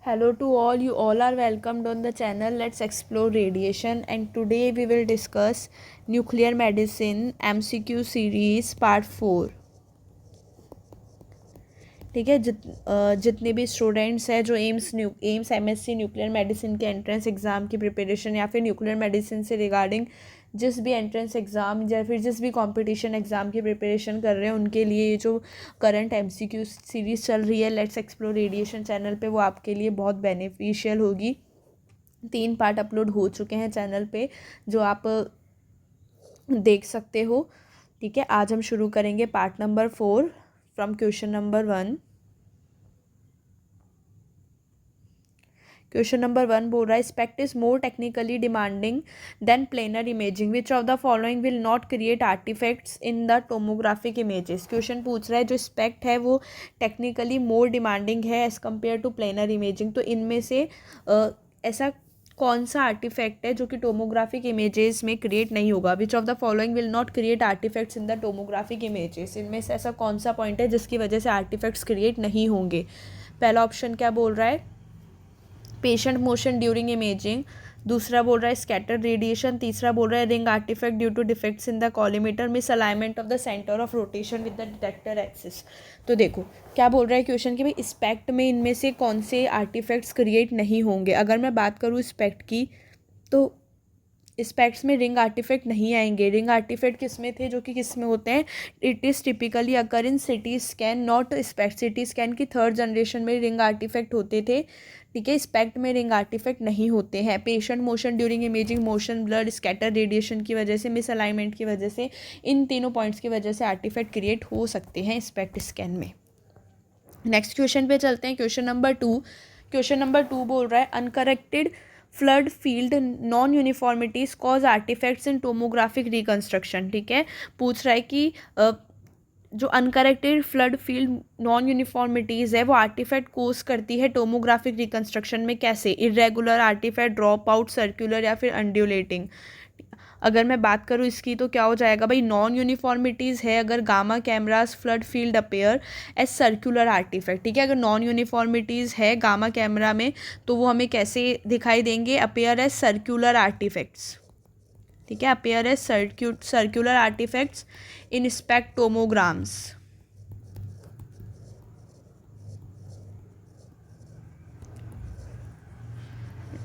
Hello to all, you all are welcomed on the channel. Let's explore radiation, and today we will discuss nuclear medicine MCQ series part 4. ठीक है। जितने भी students हैं जो AIIMS MSc nuclear medicine के entrance exam की preparation या फिर न्यूक्लियर मेडिसिन से रिगार्डिंग जिस भी एंट्रेंस एग्ज़ाम या फिर जिस भी कंपटीशन एग्ज़ाम की प्रिपरेशन कर रहे हैं उनके लिए ये जो करंट एमसीक्यू सीरीज़ चल रही है लेट्स एक्सप्लोर रेडिएशन चैनल पे, वो आपके लिए बहुत बेनिफिशियल होगी। 3 पार्ट अपलोड हो चुके हैं चैनल पे जो आप देख सकते हो। ठीक है, आज हम शुरू करेंगे part number 4 from question number 1। Question number 1 बोल रहा है SPECT is more technically demanding than planar imaging, which of the following will not create artefacts in the tomographic images. Question पूछ रहा है जो स्पेक्ट है वो टेक्निकली मोर डिमांडिंग है as compare to planar imaging, तो इनमें से ऐसा कौन सा आर्टिफैक्ट है जो कि टोमोग्राफिक इमेजेस में क्रिएट नहीं होगा। Which of the following will not create artefacts in the tomographic images, इनमें से ऐसा कौन सा पॉइंट है जिसकी वजह से आर्टिफैक्ट्स क्रिएट नहीं होंगे। पहला ऑप्शन क्या बोल रहा है, पेशेंट मोशन ड्यूरिंग इमेजिंग, दूसरा बोल रहा है स्कैटर्ड रेडिएशन, तीसरा बोल रहा है ring artifact due to defects in the collimator, misalignment of the centre of rotation with the detector axis. तो देखो क्या बोल रहा है क्वेश्चन कि भाई स्पेक्ट में इनमें से कौन से आर्टिफैक्ट्स क्रिएट नहीं होंगे। अगर मैं बात करूँ स्पेक्ट की तो स्पेक्ट्स में रिंग आर्टिफैक्ट नहीं आएंगे। रिंग आर्टिफैक्ट किस में थे, जो कि किस में होते हैं, it is typically occur in CT scan not SPECT. CT scan की 3rd जनरेशन में रिंग आर्टिफैक्ट होते थे। ठीक है, स्पेक्ट में रिंग आर्टिफैक्ट नहीं होते हैं। Patient motion during imaging, motion blur, scatter radiation की वजह से, मिस अलाइनमेंट की वजह से, इन तीनों पॉइंट्स की वजह से आर्टिफैक्ट क्रिएट हो सकते हैं स्पेक्ट स्कैन में। नेक्स्ट क्वेश्चन पे चलते हैं, क्वेश्चन नंबर 2। क्वेश्चन नंबर 2 बोल रहा है uncorrected flood field non uniformities cause artifacts in tomographic reconstruction. ठीक है, पूछ रहा है कि जो uncorrected flood field non uniformities है वो आर्टिफैक्ट कोज करती है टोमोग्राफिक रिकंस्ट्रक्शन में। कैसे, irregular artifact, drop out, circular या फिर अनड्यूलेटिंग। अगर मैं बात करूँ इसकी तो क्या हो जाएगा भाई, नॉन यूनिफॉर्मिटीज़ है अगर gamma cameras flood field appear as circular artifact. ठीक है, अगर नॉन यूनिफॉर्मिटीज़ है गामा कैमरा में तो वो हमें कैसे दिखाई देंगे, अपेयर एज सर्कुलर आर्टिफैक्ट्स। ठीक है, appear as circular artifacts in spectromograms.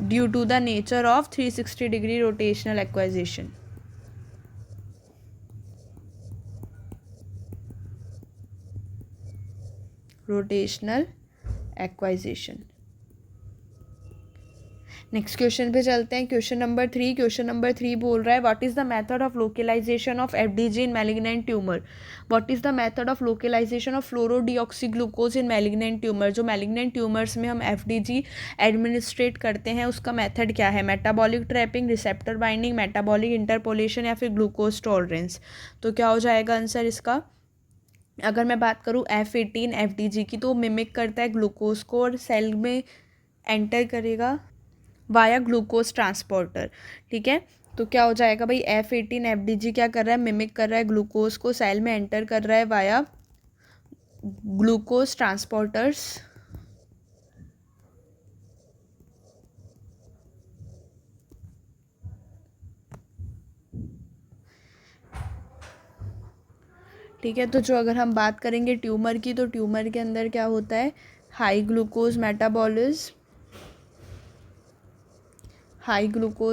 Due to the nature of 360 degree rotational acquisition. Rotational acquisition. Next question पे चलते हैं, क्वेश्चन नंबर 3। क्वेश्चन नंबर 3 बोल रहा है what is the method of localization of FDG in malignant tumour. What is the method of localization of fluorodeoxyglucose in malignant tumour. जो malignant tumours में हम FDG administrate करते हैं उसका मेथड क्या है, metabolic trapping, receptor binding, metabolic interpolation या फिर ग्लूकोज टॉलरेंस। तो क्या हो जाएगा आंसर इसका। अगर मैं बात करूँ F18 एफडीजी की तो मिमिक करता है ग्लूकोज को और सेल में एंटर करेगा वाया ग्लूकोज ट्रांसपोर्टर। ठीक है, तो क्या हो जाएगा भाई, F18 एफडीजी क्या कर रहा है, मिमिक कर रहा है ग्लूकोज को, सेल में एंटर कर रहा है वाया ग्लूकोज ट्रांसपोर्टर्स। ठीक है, तो जो अगर हम बात करेंगे ट्यूमर की तो ट्यूमर के अंदर क्या होता है, हाई ग्लूकोज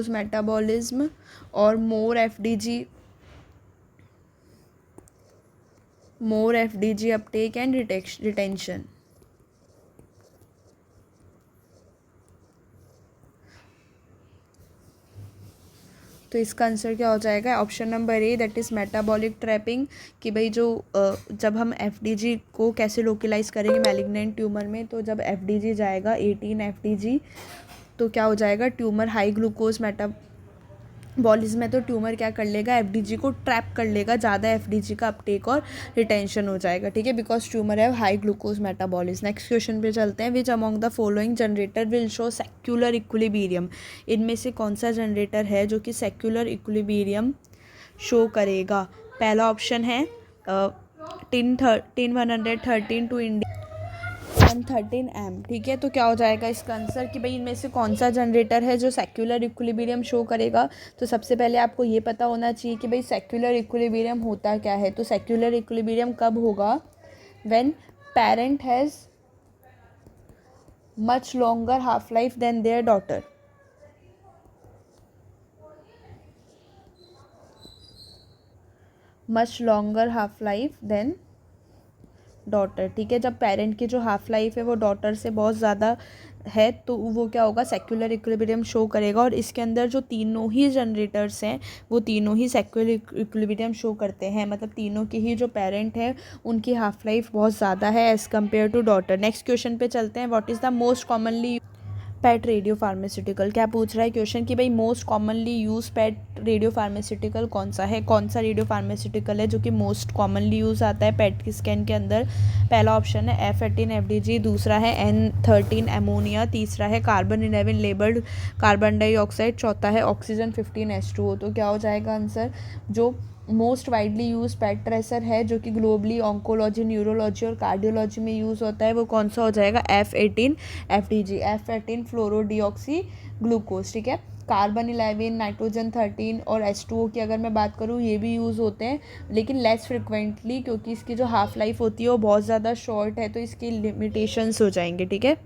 मेटाबॉलिज्म और मोर एफडीजी अपटेक एंड रिटेंशन। तो इसका आंसर क्या हो जाएगा, option number A that is metabolic trapping. कि भाई जो जब हम एफडीजी को कैसे लोकलाइज करेंगे मैलिग्नेंट ट्यूमर में, तो जब एफडीजी जाएगा 18 एफडीजी तो क्या हो जाएगा, ट्यूमर हाई ग्लूकोज मेटाबॉलिज्म में तो ट्यूमर क्या कर लेगा, एफडीजी को ट्रैप कर लेगा, ज़्यादा एफडीजी का अपटेक और रिटेंशन हो जाएगा। ठीक है, बिकॉज ट्यूमर है high glucose metabolism. Next question पे चलते हैं, which among the following generator will show secular equilibrium. इनमें से कौन सा जनरेटर है जो कि सेक्युलर इक्विलिब्रियम शो करेगा। पहला ऑप्शन है टिन 113 टू इंडिया। N13M, ठीक है। तो क्या हो जाएगा इसका आंसर कि भाई इनमें से कौन सा जनरेटर है जो सेक्युलर इक्विलिब्रियम शो करेगा। तो सबसे पहले आपको ये पता होना चाहिए कि भाई सेक्युलर इक्विलिब्रियम होता क्या है। तो सेक्युलर इक्विलिब्रियम कब होगा, when parent has much longer half life than their daughter. Much longer half life than daughter, ठीक है। जब पेरेंट की जो हाफ लाइफ है वो डॉटर से बहुत ज़्यादा है तो वो क्या होगा, सेक्युलर इक्विलिब्रियम शो करेगा। और इसके अंदर जो तीनों ही जनरेटर्स हैं वो तीनों ही सेक्युलर इक्विलिब्रियम शो करते हैं, मतलब तीनों की ही जो पेरेंट है उनकी हाफ लाइफ बहुत ज़्यादा है as compare to daughter. Next question पे चलते हैं। What is the most commonly PET radiopharmaceutical, क्या पूछ रहा है क्वेश्चन कि भाई most commonly use PET radiopharmaceutical कौन सा है, कौन सा रेडियो फार्मास्यूटिकल है जो कि मोस्ट कॉमनली यूज़ आता है पेट स्कैन के अंदर। पहला ऑप्शन है F18 FDG, दूसरा है N13 अमोनिया, तीसरा है कार्बन 11 लेबल्ड कार्बन डाइऑक्साइड, चौथा है ऑक्सीजन 15 H2O। तो क्या हो जाएगा आंसर, जो मोस्ट वाइडली यूज पेट ट्रेसर है जो कि ग्लोबली ऑन्कोलॉजी, न्यूरोलॉजी और कार्डियोलॉजी में यूज़ होता है वो कौन सा हो जाएगा, F18 FDG, F18 फ्लोरोडिऑक्सी ग्लूकोज, ठीक है। कार्बन 11, नाइट्रोजन 13 और H2O की अगर मैं बात करूँ ये भी यूज़ होते हैं लेकिन लेस फ्रिक्वेंटली, क्योंकि इसकी जो हाफ लाइफ होती है वो बहुत ज़्यादा शॉर्ट है तो इसकी लिमिटेशंस हो जाएंगे, ठीक है।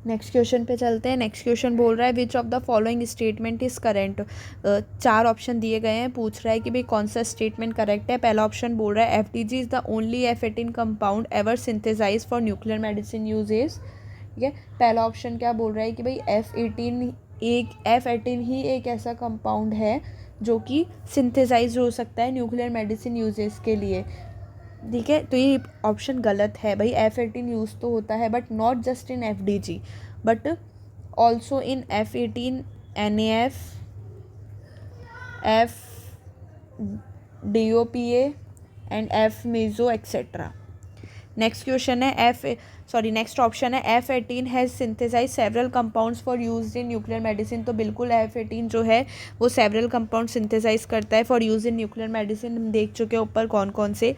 नेक्स्ट क्वेश्चन पे चलते हैं। नेक्स्ट क्वेश्चन बोल रहा है विच of the following statement is correct. चार ऑप्शन दिए गए हैं, पूछ रहा है कि भाई कौन सा स्टेटमेंट करेक्ट है। पहला ऑप्शन बोल रहा है FDG is the only F18 compound ever synthesize for nuclear medicine uses, ठीक है। पहला ऑप्शन क्या बोल रहा है कि भाई F18 ही एक ऐसा कंपाउंड है जो कि सिंथेसाइज हो सकता है न्यूक्लियर मेडिसिन यूजेस के लिए, ठीक है। तो ये ऑप्शन गलत है भाई, F18 यूज़ तो होता है but not just in FDG but also in F18 NAF, F DOPA and F meso et cetera. Next question है नेक्स्ट ऑप्शन है F18 has synthesize several compounds for use in nuclear medicine. तो बिल्कुल F18 जो है वो several compound synthesise करता है for use in nuclear medicine, हम देख चुके हैं ऊपर कौन कौन से।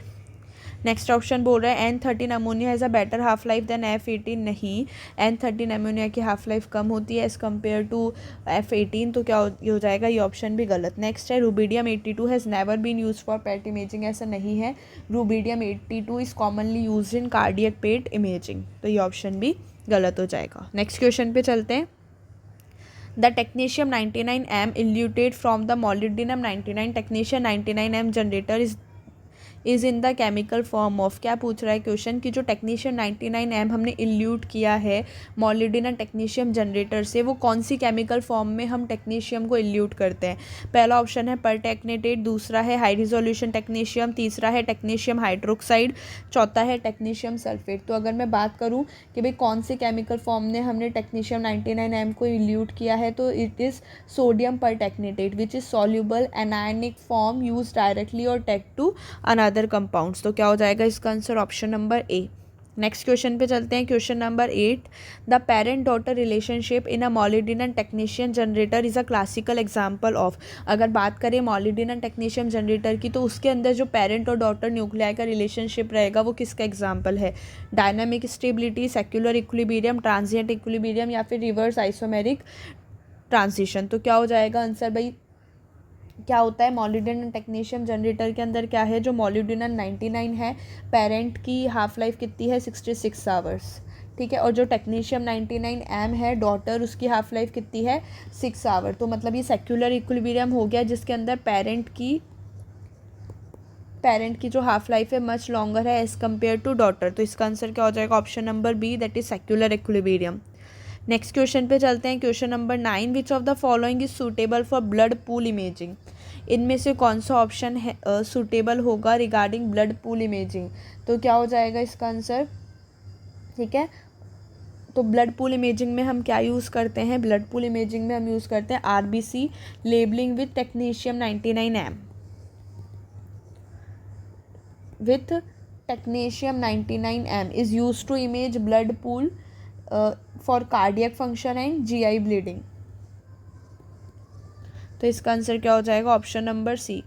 नेक्स्ट ऑप्शन बोल रहा है N13 ammonia has a better half life than F18, नहीं, N13 अमोनिया की हाफ लाइफ कम होती है एज़ कम्पेयर टू F18, तो क्या हो जाएगा, ये ऑप्शन भी गलत। नेक्स्ट है rubidium 82 has never been use for PET imaging, ऐसा नहीं है, rubidium 82 is commonly use in cardiac PET imaging, तो ये ऑप्शन भी गलत हो जाएगा। नेक्स्ट क्वेश्चन पे चलते हैं। The technetium 99M eluted from the molybdenum 99, technetium 99M generator is in the chemical form of, क्या पूछ रहा है क्वेश्चन कि जो टेक्नीशियम 99M हमने इल्यूट किया है मॉलिब्डेनम टेक्नीशियम जनरेटर से वो कौन सी केमिकल फॉर्म में हम टेक्नीशियम को इल्यूट करते हैं। पहला ऑप्शन है परटेक्नेटेट, दूसरा है हाई रिजोल्यूशन टेक्नीशियम, तीसरा है टेक्नीशियम हाइड्रोक्साइड, चौथा है टेक्नीशियम सल्फेट। तो अगर मैं बात करूँ कि भाई कौन से केमिकल फॉर्म ने हमने टेक्नीशियम 99M को इल्यूट किया है तो it is sodium pertechnetate which is soluble anionic form use directly और टेक टू अनदर कंपाउंड्स। तो क्या हो जाएगा इसका answer, option number A. Next question पे चलते हैं। Question number 8, the parent daughter relationship in a molybdenum technetium generator is a classical example of. अगर बात करें मॉलिब्डेनम टेक्नीशियम जनरेटर की तो उसके अंदर जो पेरेंट और डॉटर न्यूक्लियाई का रिलेशनशिप रहेगा वो किसका एग्जाम्पल है, dynamic stability, secular equilibrium, transient equilibrium या फिर रिवर्स आइसोमेरिक ट्रांजिशन। तो क्या हो जाएगा आंसर भाई, क्या होता है मॉलिब्डेनम टेक्नीशियम जनरेटर के अंदर क्या है, जो मॉलिब्डेनम 99 है पेरेंट की हाफ लाइफ कितनी है 66 आवर्स, ठीक है। और जो टेक्नीशियम 99M है डॉटर, उसकी हाफ लाइफ कितनी है 6 आवर। तो मतलब ये सेक्युलर इक्विलिब्रियम हो गया जिसके अंदर पेरेंट की जो हाफ लाइफ है मच लॉन्गर है एज कम्पेयर टू डॉटर। तो इसका आंसर क्या हो जाएगा, option number B, that is secular equilibrium. Next question पे चलते हैं। Question number 9, which of the following is suitable for blood pool imaging. इनमें से कौन सा ऑप्शन है सूटेबल होगा रिगार्डिंग ब्लड पूल इमेजिंग। तो क्या हो जाएगा इसका आंसर, ठीक है। तो ब्लड पूल इमेजिंग में हम क्या यूज़ करते हैं, ब्लड पूल इमेजिंग में हम यूज़ करते हैं RBC labelling with technetium 99M, with technetium 99M is used to image blood pool for cardiac function and GI bleeding। तो इसका आंसर क्या हो जाएगा, ऑप्शन नंबर सी।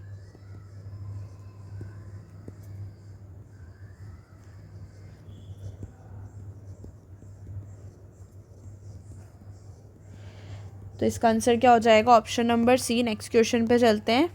तो इसका आंसर क्या हो जाएगा? Option number C. Next question पे चलते हैं।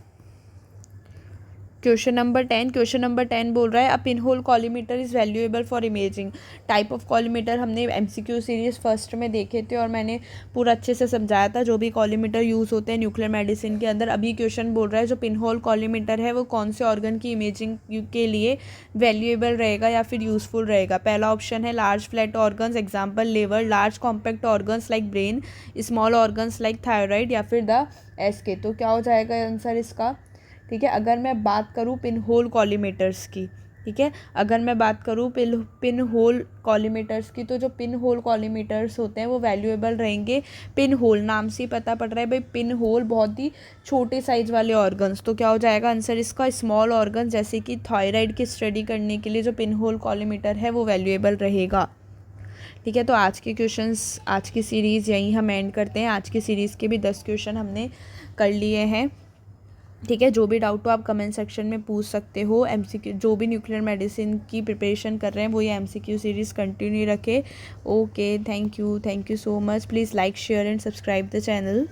क्वेश्चन नंबर 10 बोल रहा है a pinhole collimator is valuable for imaging. Type of collimator हमने एमसीक्यू सीरीज़ फर्स्ट में देखे थे और मैंने पूरा अच्छे से समझाया था जो भी कॉलीमीटर यूज़ होते हैं न्यूक्लियर मेडिसिन के अंदर। अभी क्वेश्चन बोल रहा है जो पिन होल कॉलीमीटर है वो कौन से ऑर्गन की इमेजिंग के लिए वैल्यूएबल रहेगा या फिर यूज़फुल रहेगा। पहला ऑप्शन है large flat organs, example liver, large compact organs like brain, small organs like thyroid या फिर द एसके। तो क्या हो जाएगा आंसर इसका? ठीक है, अगर मैं बात करूँ पिन होल कॉलीमीटर्स की, ठीक है, अगर मैं बात करूँ पिन होल कॉलीमीटर्स की, तो जो पिन होल कॉलीमीटर्स होते हैं वो वैल्यूएबल रहेंगे। पिन होल नाम से ही पता पड़ रहा है भाई, पिन होल बहुत ही छोटे साइज वाले ऑर्गन्स। तो क्या हो जाएगा आंसर इसका? स्मॉल ऑर्गन, जैसे कि थायराइड की स्टडी करने के लिए जो पिन होल कॉलीमीटर है वो वैल्यूएबल रहेगा। ठीक है, तो आज के क्वेश्चंस, आज की सीरीज़ यहीं हम एंड करते हैं। आज की सीरीज़ के भी 10 क्वेश्चन हमने कर लिए हैं। ठीक है, जो भी डाउट हो आप कमेंट सेक्शन में पूछ सकते हो। एमसीक्यू जो भी न्यूक्लियर मेडिसिन की प्रिपरेशन कर रहे हैं वो ये एमसीक्यू सीरीज़ कंटिन्यू रखे। Okay, thank you so much. Please like, share and subscribe the channel.